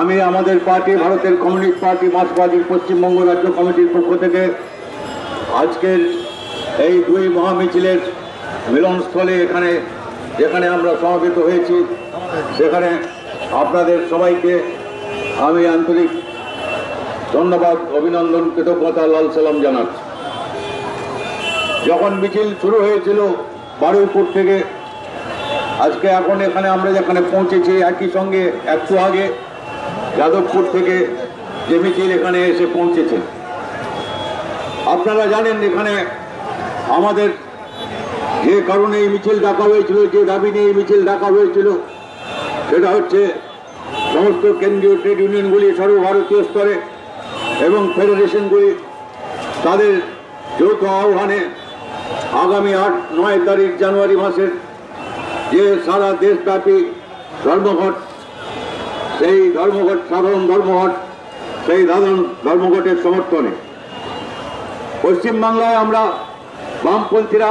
আমি আমাদের পার্টি ভারতের কমিউনিস্ট পার্টি মার্ক্সবাদীর পশ্চিমবঙ্গ রাজ্য কমিটির পক্ষ থেকে আজকের এই দুই মহামিছিলের মিলনস্থলে যেখানে আমরা সমবেত হয়েছি সেখানে আপনাদের সবাইকে আমি আন্তরিক ধন্যবাদ, অভিনন্দন, কৃতজ্ঞতা, লাল সালাম জানাচ্ছি। যখন মিছিল শুরু হয়েছিল বারুইপুর থেকে আজকে এখন এখানে আমরা যেখানে পৌঁছেছি, একই সঙ্গে একটু আগে যাদবপুর থেকে যে মিছিল এখানে এসে পৌঁছেছে। আপনারা জানেন এখানে আমাদের যে কারণে এই মিছিল ডাকা হয়েছিল, যে দাবি নিয়ে এই মিছিল ডাকা হয়েছিল, সেটা হচ্ছে সমস্ত কেন্দ্রীয় ট্রেড ইউনিয়নগুলি সর্বভারতীয় স্তরে এবং ফেডারেশনগুলি তাদের যৌথ আহ্বানে আগামী 8-9 তারিখ জানুয়ারি মাসের যে সারা দেশব্যাপী ধর্মঘট, সেই ধর্মঘট সাধারণ ধর্মঘট, সেই সাধারণ ধর্মঘটের সমর্থনে পশ্চিমবাংলায় আমরা বামপন্থীরা,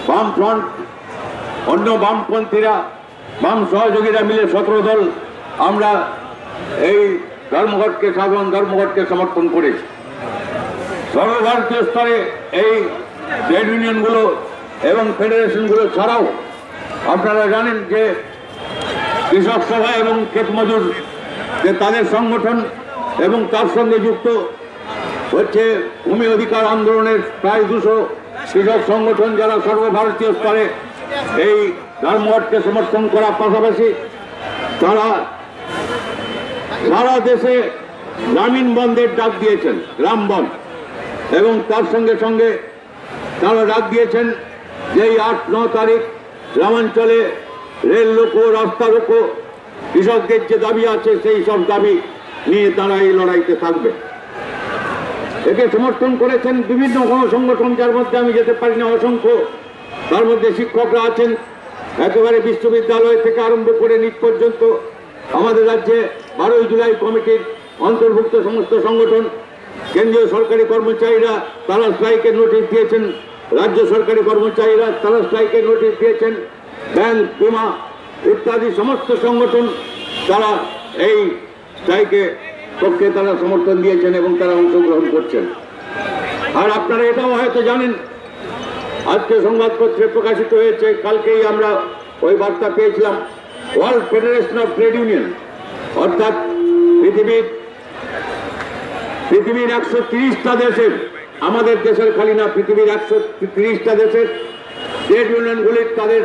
বামফ্রন্ট, অন্য বামপন্থীরা, বাম সহযোগীরা মিলে 17 দল আমরা এই ধর্মঘটকে, সাধারণ ধর্মঘটকে সমর্থন করেছি। সর্বভারতীয় স্তরে এই ট্রেড ইউনিয়নগুলো এবং ফেডারেশনগুলো ছাড়াও আপনারা জানেন যে কৃষক সভা এবং ক্ষেত মজুর যে তাদের সংগঠন এবং তার সঙ্গে যুক্ত হচ্ছে ভূমি অধিকার আন্দোলনের প্রায় 200 কৃষক সংগঠন, যারা সর্বভারতীয় স্তরে এই ধর্মঘটকে সমর্থন করার পাশাপাশি তারা সারা দেশে গ্রামীণ বন্ধের ডাক দিয়েছেন, গ্রাম বন্ধ, এবং তার সঙ্গে সঙ্গে তারা ডাক দিয়েছেন যে 8-9 তারিখ গ্রামাঞ্চলে রেল রোকো, রাস্তা রোকো, কৃষকদের যে দাবি আছে সেই সব দাবি নিয়ে তারা এই লড়াইতে থাকবে। একে সমর্থন করেছেন বিভিন্ন গণসংগঠন, যার মধ্যে আমি যেতে পারি না অসংখ্য। তার মধ্যে শিক্ষকরা আছেন, একেবারে বিশ্ববিদ্যালয় থেকে আরম্ভ করে নিট পর্যন্ত আমাদের রাজ্যে 12ই জুলাই কমিটির অন্তর্ভুক্ত সমস্ত সংগঠন। কেন্দ্রীয় সরকারি কর্মচারীরা তারা স্ট্রাইকের নোটিশ দিয়েছেন, রাজ্য সরকারি কর্মচারীরা তারা স্ট্রাইকের নোটিশ দিয়েছেন, ব্যাংক, বিমা ইত্যাদি সমস্ত সংগঠন তারা এই স্ট্রাইকে পক্ষে তারা সমর্থন দিয়েছেন এবং তারা অংশগ্রহণ করছেন। আর আপনারা এটাও হয়তো জানেন, আজকে সংবাদপত্রে প্রকাশিত হয়েছে, কালকেই আমরা ওই বার্তা পেয়েছিলাম, world federation of trade union, অর্থাৎ পৃথিবীর 130টা দেশের, আমাদের দেশের খালি না, পৃথিবীর 130টা দেশের ট্রেড ইউনিয়নগুলির তাদের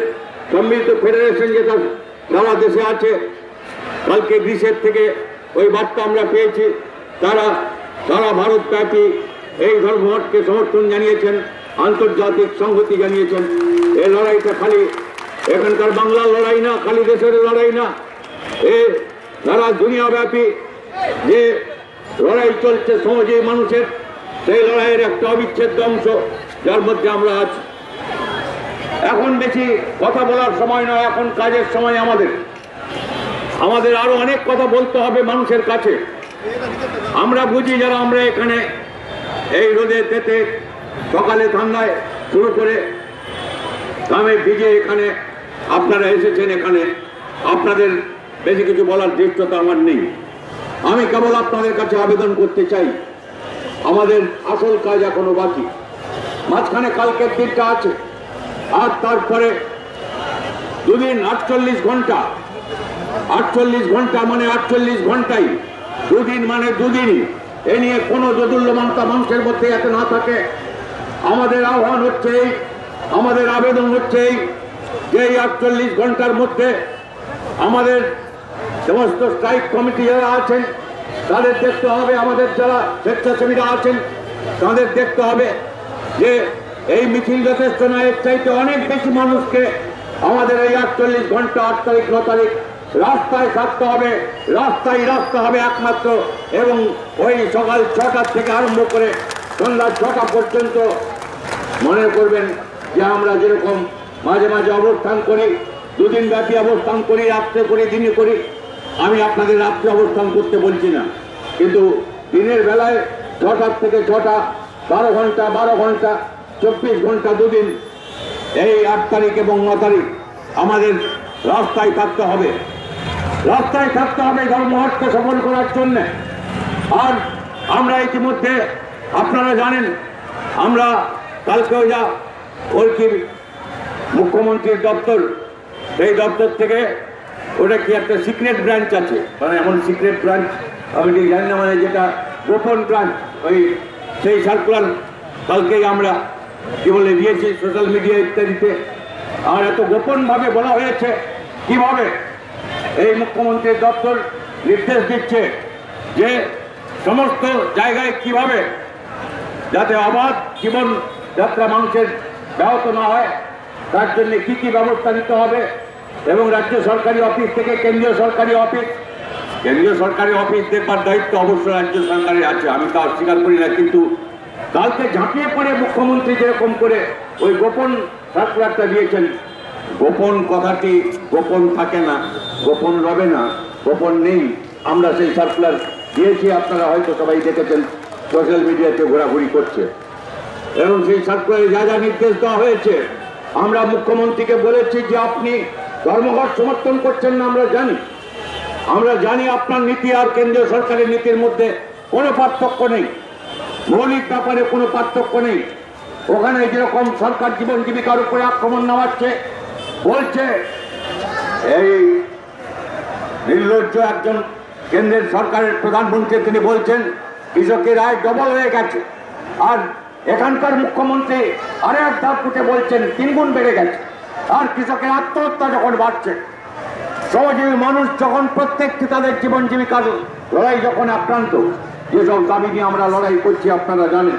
সম্মিলিত ফেডারেশন যেটা সারা দেশে আছে, কালকে গ্রিসের থেকে ওই বার্তা আমরা পেয়েছি, তারা সারা ভারতব্যাপী এই ধর্মঘটকে সমর্থন জানিয়েছেন, আন্তর্জাতিক সংহতি জানিয়েছেন। এই লড়াইটা খালি এখানকার বাংলার লড়াই না, খালি দেশের লড়াই না, এ সারা দুনিয়াব্যাপী যে লড়াই চলছে সমাজে মানুষের, সেই লড়াইয়ের একটা অবিচ্ছেদ্য অংশ, যার মধ্যে আমরা আছি। এখন বেশি কথা বলার সময় নয়, এখন কাজের সময়। আমাদের আরো অনেক কথা বলতে হবে মানুষের কাছে। আমরা বুঝি যারা আমরা এখানে এই রোদে তেতে সকালে ঠান্ডায় শুরু করে ঘামে ভিজে এখানে আপনারা এসেছেন, এখানে আপনাদের বেশি কিছু বলার ধৃষ্টতা আমার নেই। আমি কেবল আপনাদের কাছে আবেদন করতে চাই, আমাদের আসল কাজ এখনো বাকি। মাঝখানে কালকের দিনটা আছে, আর তারপরে দুদিন 48 ঘন্টা, 48 ঘন্টা মানে 48 ঘন্টাই, দুদিন মানে দুদিনই। এ নিয়ে কোনো দোদুল্যমানতা মানুষের মধ্যে এত না থাকে। আমাদের আহ্বান হচ্ছে, আমাদের আবেদন হচ্ছে যে 48 ঘন্টার মধ্যে আমাদের সমস্ত স্ট্রাইক কমিটি যারা আছেন তাদের দেখতে হবে, আমাদের যারা স্বেচ্ছাসেবীরা আছেন তাদের দেখতে হবে যে এই মিছিল যথেষ্ট না, এর চাইতে অনেক বেশি মানুষকে আমাদের এই 48 ঘন্টা 8 তারিখ 9 তারিখ রাস্তায় থাকতে হবে, রাস্তা হবে একমাত্র। এবং ওই সকাল 6টা থেকে আরম্ভ করে সন্ধ্যা 6টা পর্যন্ত মনে করবেন যে আমরা যেরকম মাঝে মাঝে অবস্থান করি, দুদিন ব্যাপী অবস্থান করি, রাত্রে করি, দিনে করি। আমি আপনাদের রাত্রে অবস্থান করতে বলছি না, কিন্তু দিনের বেলায় 6টা থেকে 6টা 12 ঘন্টা 24 ঘন্টা দুদিন এই 8 তারিখ এবং 9 তারিখ আমাদের রাস্তায় থাকতে হবে। রাস্তায় থাকতে হবে ধর্মঘটকে সফল করার জন্য। আর আমরা ইতিমধ্যে আপনারা জানেন, আমরা কালকেও যা ওই কি মুখ্যমন্ত্রীর দপ্তর, সেই দপ্তর থেকে ওটা কি একটা সিক্রেট ব্রাঞ্চ আছে, মানে এমন সিক্রেট ব্রাঞ্চ আমি ঠিক জানি না, মানে যেটা গোপন ব্রাঞ্চ, ওই সেই সার্কুলার কালকেই আমরা কি বলে দিয়েছি সোশ্যাল মিডিয়া ইত্যাদিতে। আর এত গোপনভাবে বলা হয়েছে, কিভাবে এই মুখ্যমন্ত্রীর দপ্তর নির্দেশ দিচ্ছে যে সমস্ত জায়গায় কিভাবে যাতে অবাধ জীবনযাত্রা মানুষের ব্যাহত না হয় তার জন্য কি কি ব্যবস্থা নিতে হবে। এবং রাজ্য সরকারি অফিস থেকে কেন্দ্রীয় সরকারি অফিস দেখবার দায়িত্ব অবশ্য রাজ্য সরকারের আছে, আমি তা অস্বীকার করি না, কিন্তু কালকে ঝাঁপিয়ে পড়ে মুখ্যমন্ত্রী যেরকম করে ওই গোপন সার্কুলারটা দিয়েছেন, গোপন কথাটি গোপন থাকে না, গোপন রবে না, গোপন নেই। আমরা সেই সার্কুলার দিয়েছি, আপনারা হয়তো সবাই দেখেছেন, সোশ্যাল মিডিয়াতে ঘোরাঘুরি করছে। এবং সেই সার্কুলারে যা যা নির্দেশ দেওয়া হয়েছে, আমরা মুখ্যমন্ত্রীকে বলেছি যে আপনি ধর্মঘট সমর্থন করছেন না, আমরা জানি আপনার নীতি আর কেন্দ্রীয় সরকারের নীতির মধ্যে কোনো পার্থক্য নেই, মৌলিক ব্যাপারে কোনো পার্থক্য নেই। ওখানে যেরকম সরকার জীবন জীবিকার উপরে আক্রমণ নামাচ্ছে, বলছে এই নির্লজ্জ একজন কেন্দ্রের সরকারের প্রধানমন্ত্রী, তিনি বলছেন কৃষকের আয় ডবল হয়ে গেছে, আর এখানকার মুখ্যমন্ত্রী আরে এক ধাপ উঠে বলছেন 3 গুণ বেড়ে গেছে। আর কৃষকের আত্মহত্যা যখন বাড়ছে, শ্রমজীবী মানুষ যখন প্রত্যেকটি তাদের জীবন জীবিকার লড়াই যখন আক্রান্ত, যেসব দাবি নিয়ে আমরা লড়াই করছি আপনারা জানেন,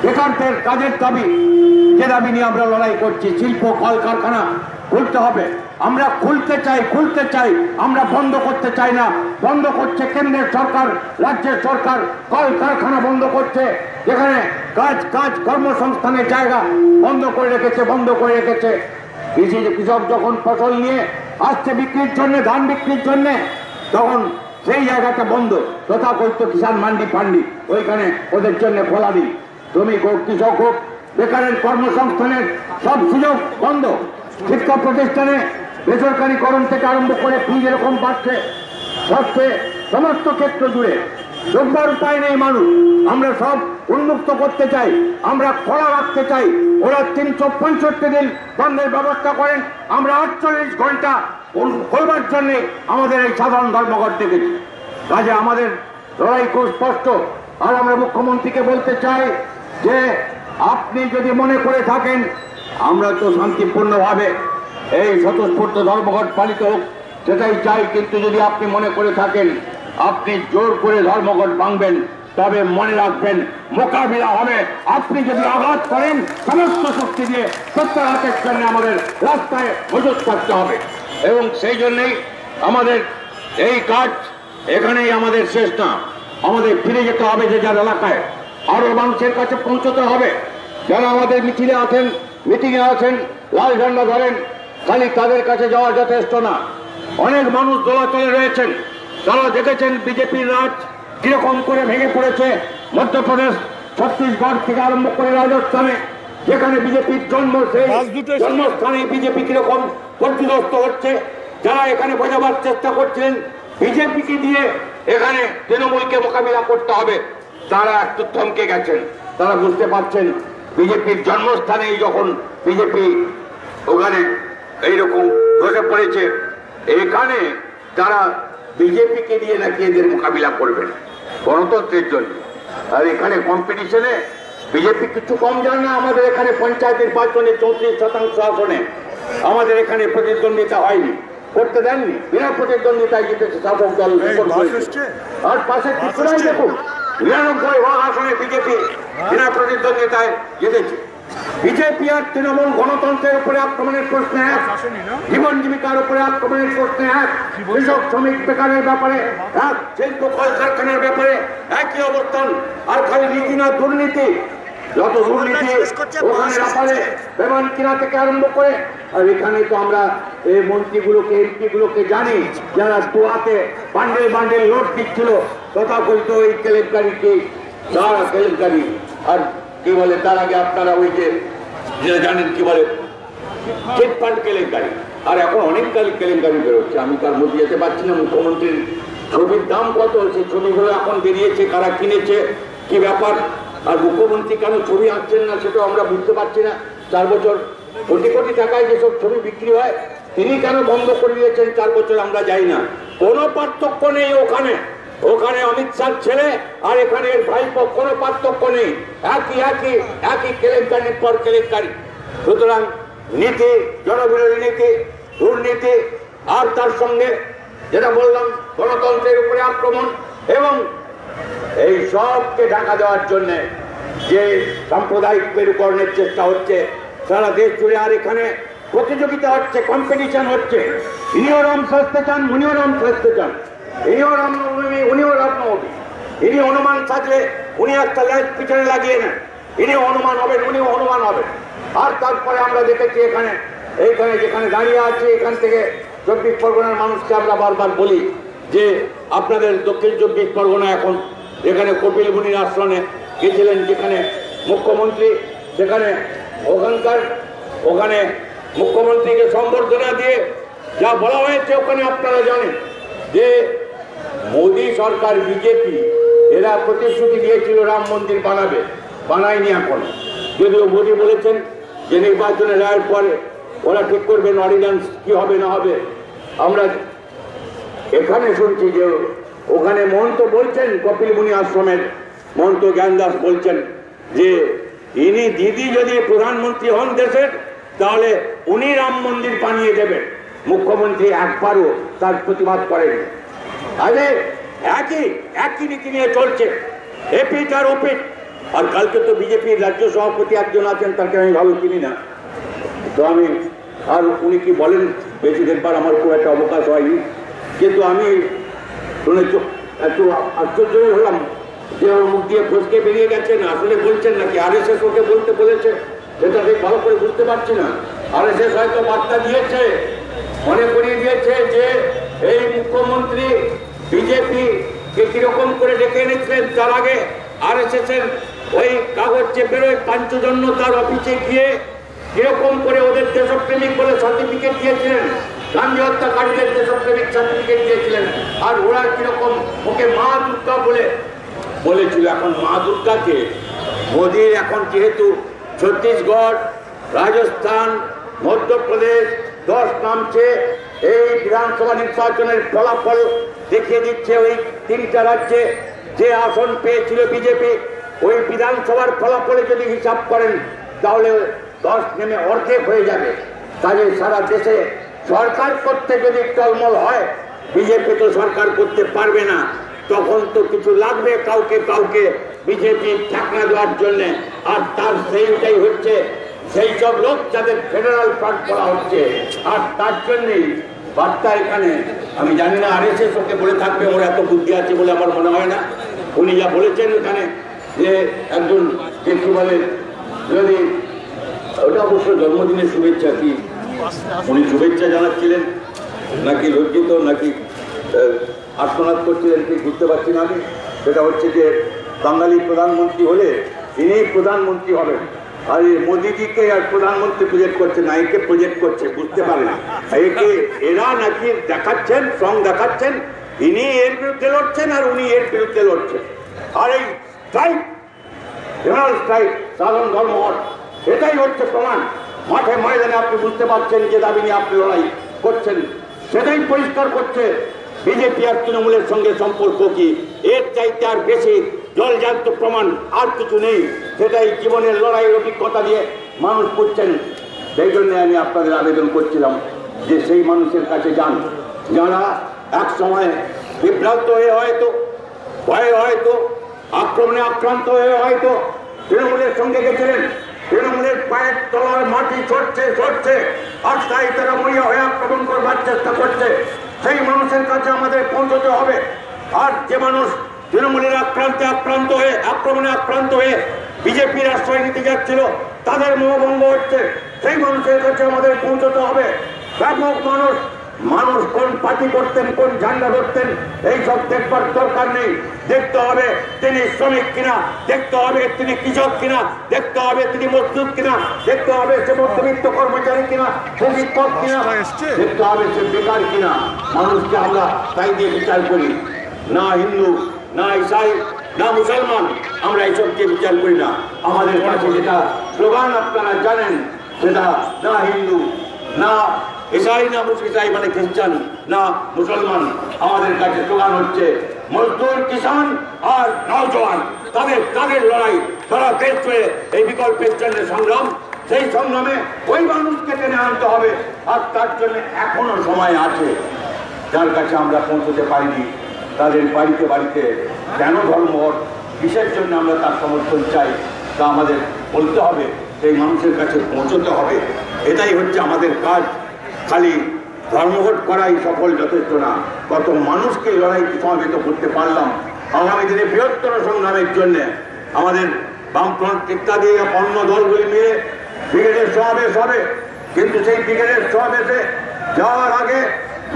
বেকারদের কাজের দাবি, যে দাবি নিয়ে আমরা লড়াই করছি, শিল্প কলকারখানা খুলতে হবে, আমরা খুলতে চাই, আমরা বন্ধ করতে চাই না। বন্ধ করছে কেন্দ্রের সরকার, রাজ্যের সরকার কলকারখানা বন্ধ করছে, যেখানে কাজ কর্মসংস্থানের জায়গা বন্ধ করে রেখেছে। কৃষক যখন ফসল নিয়ে আসছে বিক্রির জন্য, ধান বিক্রির জন্য, তখন সেই জায়গাটা বন্ধ, তথাকথিত কিষাণ মান্ডি ফান্ডি ওইখানে ওদের জন্য খোলা দিই। শ্রমিক হোক, কৃষক হোক, বেকারের কর্মসংস্থানের সব সুযোগ বন্ধ। শিক্ষা প্রতিষ্ঠানে বেসরকারীকরণ থেকে আরম্ভ করে ফি যেরকম বাড়ছে, সমস্ত ক্ষেত্র জুড়ে যোগবার উপায় নেই মানুষ। আমরা সব উন্মুক্ত করতে চাই, আমরা খোলা রাখতে চাই। ওরা 365 দিন বন্ধের ব্যবস্থা করেন, আমরা 48 ঘন্টা করবার জন্য আমাদের এই সাধারণ ধর্মঘট দেখেছি। কাজে আমাদের লড়াই খুব স্পষ্ট। আর আমরা মুখ্যমন্ত্রীকে বলতে চাই যে আপনি যদি মনে করে থাকেন, আমরা তো শান্তিপূর্ণভাবে এই স্বতঃস্ফূর্ত ধর্মঘট পালিত হোক সেটাই চাই, কিন্তু যদি আপনি মনে করে থাকেন আপনি জোর করে ধর্মঘট ভাঙবেন, তবে মনে রাখবেন মোকাবিলা হবে। আপনি যদি আঘাত করেন, সমস্ত শক্তি দিয়ে প্রত্যাঘাতের জন্য আমাদের রাস্তায় মজুত থাকতে হবে। এবং সেই জন্যই আমাদের এই কাজ এখানেই আমাদের শেষ না, আমাদের ফিরে যেতে হবে যে যার এলাকায়, আরো মানুষের কাছে পৌঁছতে হবে। যারা আমাদের মিছিলে আছেন, মিটিংয়ে আছেন, লাল ঝান্ডা ধরেন, খালি তাদের কাছে যাওয়া যথেষ্ট না। অনেক মানুষ দোলাচলে রয়েছেন, তারা দেখেছেন বিজেপির রাজ কিরকম করে ভেঙে পড়েছে। মধ্যপ্রদেশ, ছত্তিশগড় থেকে আরম্ভ করে রাজস্থানে, যেখানে বিজেপির জন্ম, সেই জন্মস্থানে বিজেপি কিরকম পর্যদস্ত হচ্ছে। যারা এখানে বোঝাবার চেষ্টা করছিলেন বিজেপিকে দিয়ে এখানে তৃণমূলকে মোকাবিলা করতে হবে, তারা একটু থমকে গেছেন। তারা বুঝতে পারছেন বিজেপির জন্মস্থানেই যখন বিজেপি ওখানে এইরকম ধসে পড়েছে, এখানে তারা বিজেপিকে দিয়ে নাকি এদের মোকাবিলা করবেন গণতন্ত্রের জন্য। আর এখানে কম্পিটিশনে বিজেপি কিছু কম যায় না। আমাদের এখানে পঞ্চায়েত নির্বাচনে 34% আসনে আমাদের এখানে প্রতিদ্বন্দ্বিতা হয়নি, করতে দেননি, বিনা প্রতিদ্বন্দ্বিতায় জিতেছে শাসক দল। আর পাশে ত্রিপুরায় দেখুন 99% আসনে বিজেপি বিনা প্রতিদ্বন্দ্বিতায় জিতেছে। বিজেপি আর তৃণমূল গণতন্ত্রের উপরে আক্রমণের প্রশ্নে এক, জীবন জীবিকার উপরে আক্রমণের প্রশ্নে এক, কৃষক শ্রমিক বেকারের ব্যাপারে এক, শিল্প কলকারখানার ব্যাপারে একই অবস্থান। আর খালি নীতি না, দুর্নীতি, যত দুর্নীতি ওখানে ব্যাপারে বিমান কিনা থেকে আরম্ভ করে। আর এখানে তো আমরা এই মন্ত্রীগুলোকে, এমপিগুলোকে জানি, যারা দুহাতে বান্ডেল নোট দিচ্ছিল, তথাকথিত ওই কেলেঙ্কারিকে, তারা কেলেঙ্কারি। আর কি বলে তার আগে আপনারা ওই যে জানেন কি বলে চিটফান্ড কেলেঙ্কারি, আর এখন অনেক কেলেঙ্কারি বেরোচ্ছে, আমি তার মধ্যে যেতে পারছি না। মুখ্যমন্ত্রীর ছবির দাম কত, সেই ছবিগুলো এখন বেরিয়েছে, কারা কিনেছে, কি ব্যাপার, আর মুখ্যমন্ত্রী কেন ছবি আঁকছেন না সেটাও আমরা বুঝতে পারছি না। 4 বছর কোটি কোটি টাকায় যেসব ছবি বিক্রি হয় তিনি কেন বন্ধ করে দিয়েছেন 4 বছর আমরা যাই না। কোনো পার্থক্য নেই ওখানে, ওখানে অমিত শাহ ছেলে আর এখানে এর ভাইপো, কোনো পার্থক্য নেই, একই কেলেঙ্কারির পর কেলেঙ্কারি। সুতরাং নীতি, জনবিরোধী নীতি, দুর্নীতি, আর তার সঙ্গে যেটা বললাম গণতন্ত্রের উপরে আক্রমণ, এবং এই সবকে ঢাকা দেওয়ার জন্য যে সাম্প্রদায়িক মেরুকরণের চেষ্টা হচ্ছে সারা দেশ জুড়ে। আর এখানে প্রতিযোগিতা হচ্ছে, কম্পিটিশন হচ্ছে, ইনিও রাম সাজতে চান, উনিও রাম সাজতে চান, ইনিও রামনবমী, উনিও রামনবমী, ইনি হনুমান সাজলে উনি একটা লাইট পিছনে লাগিয়ে নেন, ইনিও হনুমান হবেন, উনিও হনুমান হবেন। আর তারপরে আমরা দেখেছি এইখানে যেখানে দাঁড়িয়ে আছে, এখান থেকে 24 পরগনার মানুষকে আমরা বারবার বলি যে আপনাদের দক্ষিণ 24 পরগনা এখন যেখানে কপিল মুনির আশ্রমে গেছিলেন, যেখানে মুখ্যমন্ত্রী, সেখানে ওখানে মুখ্যমন্ত্রীকে সম্বর্ধনা দিয়ে যা বলা হয়েছে ওখানে আপনারা জানেন যে মোদী সরকার, বিজেপি, এরা প্রতিশ্রুতি দিয়েছিল রাম মন্দির বানাবে, বানায়নি এখন। যদিও মোদী বলেছেন যে নির্বাচনের রায়ের পরে ওরা ঠিক করবেন অর্ডিন্যান্স কি হবে না হবে। আমরা এখানে শুনছি যে ওখানে মহন্ত বলছেন, কপিল মুনি আশ্রমের মহন্ত জ্ঞানদাস বলছেন যে ইনি দিদি যদি প্রধানমন্ত্রী হন দেশের তাহলে উনি রাম মন্দির বানিয়ে দেবেন। মুখ্যমন্ত্রী একবারও তার প্রতিবাদ করেনি। আরে একই নীতি নিয়ে চলছে, এপিট আর ওপিট। আর কালকে তো বিজেপির রাজ্য সভাপতি একজন আছেন, তাকে আমি ভালো চিনি না, তো আমি আর উনি কি বলেন বেশি দেখবার আমার খুব একটা অবকাশ হয়নি, কিন্তু আমি শুনে একটু আশ্চর্যই হলাম যে ওর মুখ দিয়ে ফসকে বেরিয়ে গেছেন। আসলে বলছেন নাকি RSS ওকে বলতে বলেছে, সেটা ঠিক ভালো করে বুঝতে পারছি না। RSS হয়তো বার্তা দিয়েছে, মনে করিয়ে দিয়েছে যে এই মুখ্যমন্ত্রী বিজেপি কে কিরকম করে ডেকে এনেছিলেন। তার আগে RSS এর ওই কাগজ যে বেরোয় পাঞ্চজন্য, তার অফিসে গিয়ে কিরকম করে ওদের দেশপ্রেমিক বলে সার্টিফিকেট দিয়েছিলেন, গান্ধী হত্যাকারীদের দেশপ্রেমিক সার্টিফিকেট দিয়েছিলেন। আর ওরা কিরকম ওকে মা দুর্গা বলেছিল। এখন মা দুর্গাকে মোদীর এখন যেহেতু ছত্তিশগড়, রাজস্থান, মধ্যপ্রদেশ 10 নামছে, এই বিধানসভা নির্বাচনের ফলাফল দেখিয়ে দিচ্ছে ওই 3টা রাজ্যে যে আসন পেয়েছিল বিজেপি, ওই বিধানসভার ফলাফলে যদি হিসাব করেন তাহলে 10 নেমে অর্ধেক হয়ে যাবে। কাজে সারা দেশে সরকার করতে যদি টলমল হয়, বিজেপি তো সরকার করতে পারবে না, তখন তো কিছু লাগবে কাউকে বিজেপি ঠেকনা দেওয়ার জন্য। আর তার সেইটাই হচ্ছে সেই সব লোক যাদের ফেডারাল ফ্রন্ট করা হচ্ছে। আর তার জন্যই বার্তা এখানে, আমি জানি না RSS ওকে বলে থাকবে, ওর এত বুদ্ধি আছে বলে আমার মনে হয় না। উনি যা বলেছেন এখানে যে একজন কি বলে, যদি ওটা অবশ্য জন্মদিনের শুভেচ্ছা, কি উনি শুভেচ্ছা জানাচ্ছিলেন নাকি লজ্জিত নাকি আত্মনাদ করছিলেন ঠিক বুঝতে পারছি না আমি। সেটা হচ্ছে যে বাঙালি প্রধানমন্ত্রী হলে ইনি প্রধানমন্ত্রী হবেন, আর মোদীজিকে আর প্রধানমন্ত্রী প্রজেক্ট করছে না, একে প্রজেক্ট করছে, বুঝতে পারে না। একে এরা নাকি দেখাচ্ছেন, সং দেখাচ্ছেন, ইনি এর বিরুদ্ধে লড়ছেন আর উনি এর বিরুদ্ধে লড়ছেন। আর এই স্ট্রাইক, জেনারেল স্ট্রাইক, সাধারণ ধর্মঘট, এটাই হচ্ছে প্রমাণ। মাঠে ময়দানে আপনি বুঝতে পারছেন যে দাবি নিয়ে আপনি লড়াই করছেন, সেটাই পরিষ্কার করছে বিজেপি আর তৃণমূলের সঙ্গে সম্পর্ক কি। এর চাইতে আর বেশি জলজান্ত প্রমাণ আর কিছু নেই, সেটাই জীবনের লড়াইয়ের অভিজ্ঞতা দিয়ে মানুষ বুঝছেন। সেই জন্য আমি আপনাদের আবেদন করছিলাম যে সেই মানুষের কাছে যান যারা এক সময় বিভ্রান্ত হয়ে হয়তো, ভয়ে হয়তো, আক্রমণে আক্রান্ত হয়ে হয়তো তৃণমূলের সঙ্গে গেছিলেন, তৃণমূলের পায়ের তলার মাটি সরছে আর তাই তারা মরিয়া হয়ে আক্রমণ করবার চেষ্টা করছে। সেই মানুষের কাছে আমাদের পৌঁছতে হবে। আর যে মানুষ তৃণমূলের আক্রমণে আক্রান্ত হয়ে বিজেপির আশ্রয় নিতে যাচ্ছিল, তাদের মোহভঙ্গ হচ্ছে, সেই মানুষের কাছে আমাদের পৌঁছতে হবে। ব্যাপক মানুষ মানুষ কোন পার্টি করতেন, কোন ঝান্ডা ধরতেন, এইসব দেখবার দরকার নেই। দেখতে হবে তিনি শ্রমিক কিনা, দেখতে হবে তিনি কৃষক কিনা, দেখতে হবে তিনি মজদুর কিনা, দেখতে হবে সে মধ্যবিত্ত কর্মচারী কিনা, শ্রমিক কিনা, দেখতে হবে সে বেকার কিনা। মানুষকে আমরা তাই দিয়ে বিচার করি, না হিন্দু, না ইসাই, না মুসলমান, আমরা এইসবকে বিচার করি না। আমাদের কাছে যেটা স্লোগান আপনারা জানেন, সেটা না হিন্দু, না ইসাই, না ইসাই মানে খ্রিস্টান, না মুসলমান। আমাদের কাছে স্লোগান হচ্ছে মজদুর, কিষান আর নওজওয়ান, তাদের লড়াই, তারা দেশ পেয়ে এই বিকল্পের জন্য সংগ্রাম। সেই সংগ্রামে ওই মানুষকে টেনে আনতে হবে, আর তার জন্য এখনো সময় আছে। যার কাছে আমরা পৌঁছতে পারিনি, তাদের বাড়িতে বাড়িতে কেন ধর্মঘট, কিসের জন্য আমরা তার সমর্থন চাই, তা আমাদের বলতে হবে, সেই মানুষের কাছে পৌঁছতে হবে। এটাই হচ্ছে আমাদের কাজ। খালি ধর্মঘট করাই সফল যথেষ্ট না, কত মানুষকে লড়াই সমাবেত করতে পারলাম। আগামী দিনে বৃহত্তর সংগ্রামের জন্য আমাদের বামফ্রন্ট ইত্যাদি অন্য দলগুলি মিলে ব্রিগেডের সমাবেশ হবে, কিন্তু সেই ব্রিগেডের সমাবেশে যাওয়ার আগে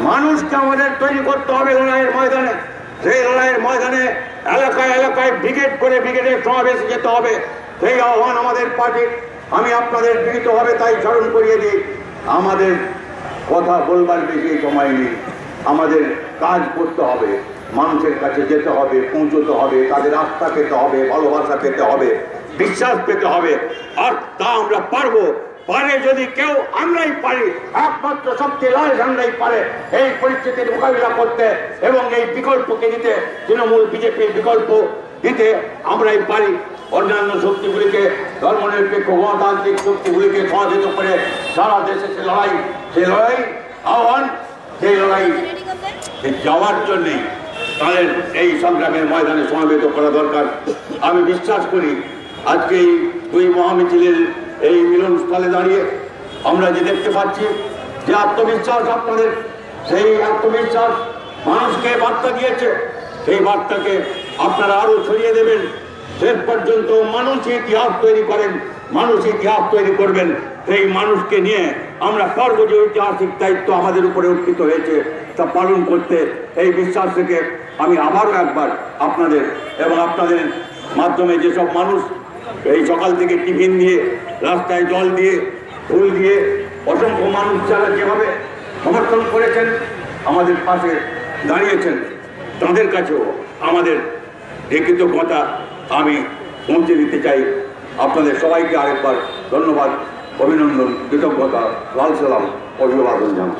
মানুষকে আমাদের তৈরি করতে হবে লড়াইয়ের ময়দানে। সেই লড়াইয়ের ময়দানে এলাকায় এলাকায় ব্রিগেড করে ব্রিগেডের সমাবেশে যেতে হবে। সেই আহ্বান আমাদের পার্টির। আমি আপনাদের বিনীতভাবে তাই স্মরণ করিয়ে দিই, আমাদের কথা বলবার বেশি সময় নেই, আমাদের কাজ করতে হবে, মানুষের কাছে যেতে হবে, পৌঁছতে হবে, তাদের আস্থা পেতে হবে, ভালোবাসা পেতে হবে, বিশ্বাস পেতে হবে। আর তা আমরা পারবো। পারে যদি কেউ, আমরাই পারি, একমাত্র সবচেয়ে লাল ঝান্ডাই পারে এই পরিস্থিতির মোকাবিলা করতে এবং এই বিকল্পকে দিতে, তৃণমূল বিজেপির বিকল্প দিতে আমরাই পারি। অন্যান্য শক্তিগুলিকে, ধর্মনিরপেক্ষ গণতান্ত্রিক শক্তিগুলিকে সহযোগিত করে সারা দেশে সে লড়াই আহ্বান, সেই লড়াই যাওয়ার জন্যেই তাদের এই সংগ্রামের ময়দানে সমাবেত করা দরকার। আমি বিশ্বাস করি আজকে এই দুই মহামিছিলের এই মিলনস্থলে দাঁড়িয়ে আমরা যে দেখতে পাচ্ছি যে আত্মবিশ্বাস আপনাদের, সেই আত্মবিশ্বাস মানুষকে বার্তা দিয়েছে। সেই বার্তাকে আপনারা আরো ছড়িয়ে দেবেন। শেষ পর্যন্ত মানুষ ইতিহাস তৈরি করেন, মানুষ ইতিহাস তৈরি করবেন। সেই মানুষকে নিয়ে আমরা পারব যে ঐতিহাসিক দায়িত্ব আমাদের উপরে অর্পিত হয়েছে তা পালন করতে। এই বিশ্বাস থেকে আমি আবারও একবার আপনাদের এবং আপনাদের মাধ্যমে যেসব মানুষ এই সকাল থেকে টিফিন দিয়ে, রাস্তায় জল দিয়ে, ফুল দিয়ে, অসংখ্য মানুষ যারা যেভাবে সমর্থন করেছেন, আমাদের পাশে দাঁড়িয়েছেন, তাদের কাছেও আমাদের কৃতজ্ঞতা আমি পৌঁছে দিতে চাই। আপনাদের সবাইকে আরেকবার ধন্যবাদ, অভিনন্দন, কৃতজ্ঞতা, লাল সালাম, অভিবাদন জানাই।